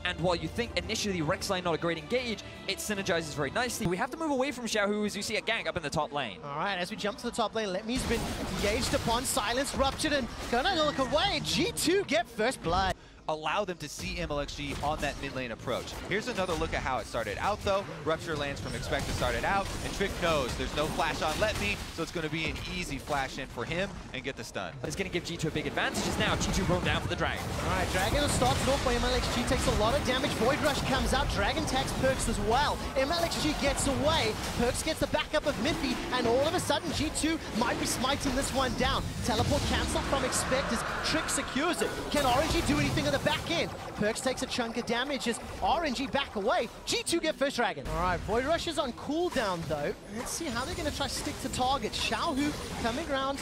And while you think initially Rek'Sai not a great engage, it synergizes very nicely. We have to move away from Xiaohu as you see a gank up in the top lane. All right, as we jump to the top lane, Letme's been engaged upon, silence ruptured, and gonna look away. G2 get first blood. Allow them to see MLXG on that mid lane approach. Here's another look at how it started out though. Rupture lands from Expect to start it out, and Trick knows there's no flash on Let Me, so it's going to be an easy flash in for him and get the stun. But it's going to give G2 a big advantage as now G2 roam down for the Dragon. All right, Dragon starts off by MLXG, takes a lot of damage. Void Rush comes out, Dragon tags Perks as well. MLXG gets away, Perks gets the backup of Miffy, and all of a sudden G2 might be smiting this one down. Teleport cancelled from Expect as Trick secures it. Can RNG do anything on the back end? Perks takes a chunk of damage as RNG back away. G2 get first Dragon. All right, Void Rush is on cooldown though. Let's see how they're going to try to stick to target. Xiaohu coming around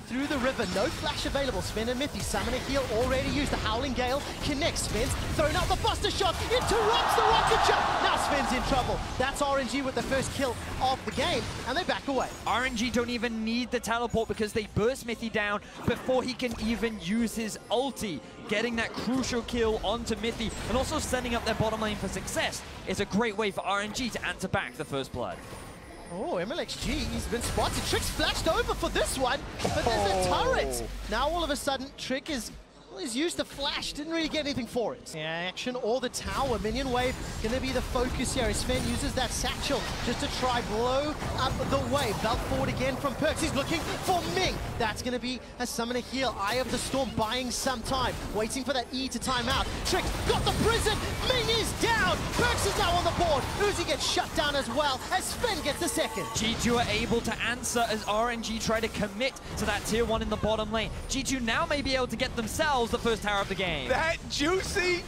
through the river. No flash available. Sven and Miffy. Summon a heal already used. The Howling Gale connects. Sven's thrown out the Buster Shot. Interrupts the rocket jump. Now Sven's in trouble. That's RNG with the first kill of the game, and they back away. RNG don't even need the teleport because they burst Miffy down before he can even use his ulti. Getting that crucial kill onto Miffy and also setting up their bottom lane for success is a great way for RNG to answer back the first blood. Oh, MLXG, he's been spotted. Trick's flashed over for this one, but there's a turret. Now all of a sudden, Trick is used the flash, didn't really get anything for it. Yeah, action or the tower. Minion wave gonna be the focus here. Sven uses that satchel just to try blow up the wave. Belt forward again from Perks. He's looking for Ming. That's gonna be a summon a heal. Eye of the Storm buying some time, waiting for that E to time out. Trick got the prison. Ming is down. Perks is now on the board. Uzi gets shut down as well as Sven gets the second. G2 are able to answer as RNG try to commit to that tier 1 in the bottom lane. G2 now may be able to get themselves the first tower of the game. That juicy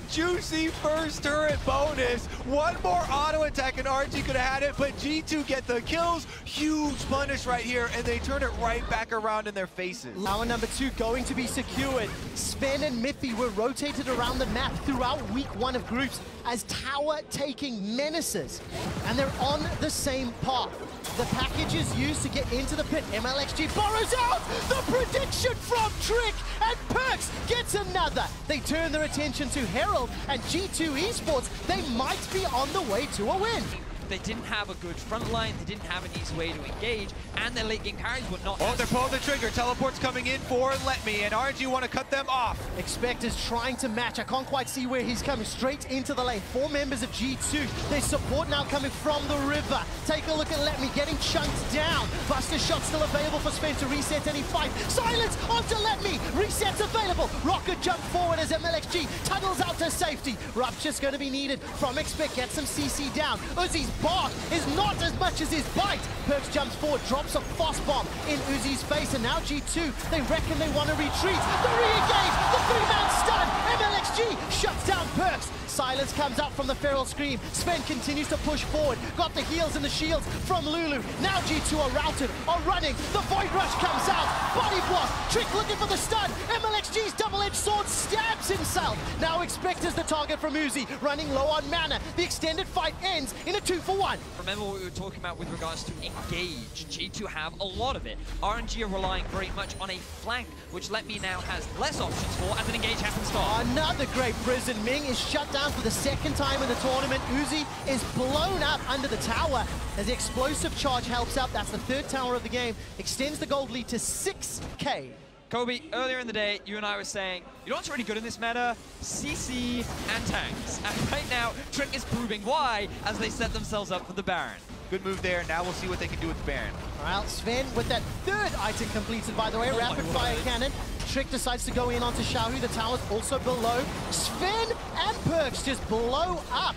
first turret bonus. One more auto attack and RNG could have had it, but G2 get the kills. Huge punish right here, and they turn it right back around in their faces. Tower number 2 going to be secured. Sven and Miffy were rotated around the map throughout week 1 of groups as tower taking menaces, and they're on the same path. The package is used to get into the pit. MLXG borrows out the prediction from Trick, and Perks gets another. They turn their attention to Herald and G2 Esports. They might be on the way to a win. They didn't have a good front line, they didn't have an easy way to engage, and their late game carries were not. Oh, they're pulling the trigger. Teleport's coming in for Let Me, and RNG want to cut them off. Expect is trying to match. I can't quite see where he's coming. Straight into the lane. 4 members of G2. There's support now coming from the river. Take a look at Let Me getting chunked down. Buster Shot still available for Sven to reset any fight. Silence onto Let Me. Resets available. Rocket jump forward as MLXG tunnels out to safety. Rupture's going to be needed from Expect. Gets some CC down. Uzi's bark is not as much as his bite. Perks jumps forward, drops a fast bomb in Uzi's face, and now G2, they reckon they want to retreat. The re-engage, the 3-man stun. MLXG shuts down Perks. Silence comes out from the Feral Scream. Sven continues to push forward. Got the heals and the shields from Lulu. Now G2 are routed, are running. The Void Rush comes out. Body block. Trick looking for the stun. MLXG's double-edged sword stabs himself. Now Expect is the target from Uzi. Running low on mana. The extended fight ends in a 2-for-1. Remember what we were talking about with regards to engage. G2 have a lot of it. RNG are relying very much on a flank, which Let Me now has less options for as an engage happens start. Another great prison. Ming is shut down for the second time in the tournament. Uzi is blown up under the tower as the explosive charge helps out. That's the 3rd tower of the game. Extends the gold lead to 6K. Kobe, earlier in the day, you and I were saying, you know what's really good in this meta? CC and tanks. And right now, Trick is proving why as they set themselves up for the Baron. Good move there. Now we'll see what they can do with the Baron. All right, Sven with that 3rd item completed, by the way. Rapid fire cannon. Trick decides to go in onto Xiaohu. The tower's also below. Sven and Perks just blow up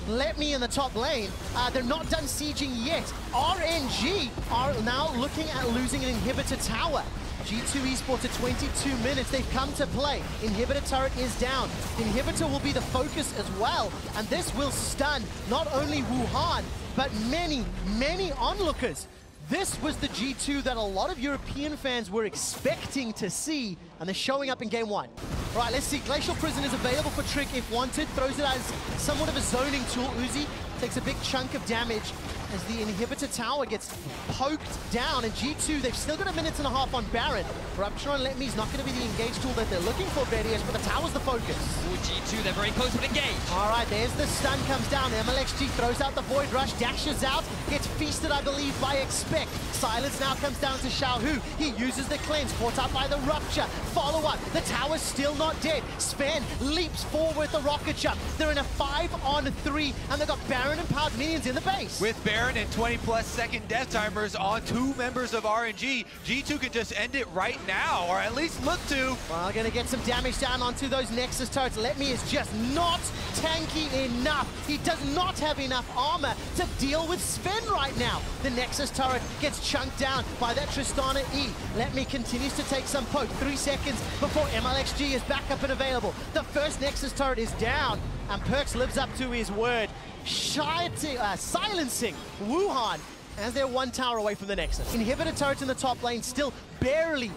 Let Me in the top lane. They're not done sieging yet. RNG are now looking at losing an inhibitor tower. G2 Esports at 22 minutes. They've come to play. Inhibitor turret is down. Inhibitor will be the focus as well. And this will stun not only Wuhan, but many, many onlookers. This was the G2 that a lot of European fans were expecting to see, and they're showing up in game 1. All right, let's see. Glacial Prison is available for Trick if wanted. Throws it as somewhat of a zoning tool. Uzi takes a big chunk of damage as the inhibitor tower gets poked down, and G2, they've still got a minute and a half on Baron. Rupture on Let Me's not going to be the engage tool that they're looking for, Vedius, but the tower's the focus. Ooh, G2, they're very close with engage. All right, there's the stun comes down. MLXG throws out the Void Rush, dashes out, gets feasted, I believe, by Expect. Silence now comes down to Xiaohu. He uses the cleanse, caught up by the Rupture. Follow-up, the tower's still not dead. Sven leaps forward with the rocket jump. They're in a 5-on-3, and they've got Baron and powered minions in the base. With Baron and 20-plus second death timers on 2 members of RNG, G2 can just end it right now, or at least look to. Well, gonna get some damage down onto those Nexus turrets. Let Me is just not tanky enough. He does not have enough armor to deal with Sven right now. The Nexus turret gets chunked down by that Tristana E. Let Me continues to take some poke. 3 seconds before MLXG is back up and available. The first Nexus turret is down, and Perkz lives up to his word, silencing Wuhan as they're 1 tower away from the Nexus. Inhibitor turrets in the top lane still barely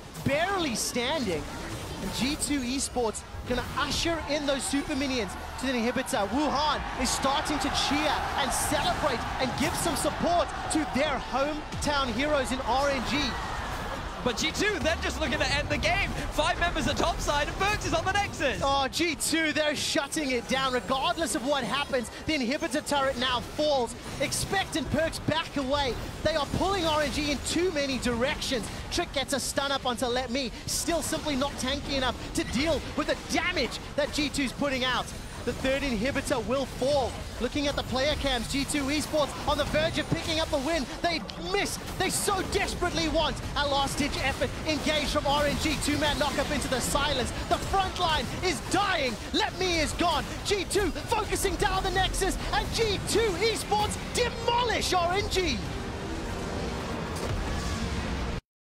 standing. And G2 Esports gonna usher in those super minions to the inhibitor. Wuhan is starting to cheer and celebrate and give some support to their hometown heroes in RNG. But G2, they're just looking to end the game. 5 members are topside, and Perkz is on the Nexus. Oh, G2, they're shutting it down. Regardless of what happens, the inhibitor turret now falls. Expect and Perkz back away. They are pulling RNG in too many directions. Trick gets a stun up onto Let Me. Still simply not tanky enough to deal with the damage that G2's putting out. The third inhibitor will fall. Looking at the player cams, G2 Esports on the verge of picking up the win. They miss. They so desperately want a last-ditch effort. Engage from RNG. 2-man knock-up into the silence. The front line is dying. Let Me is gone. G2 focusing down the Nexus, and G2 Esports demolish RNG.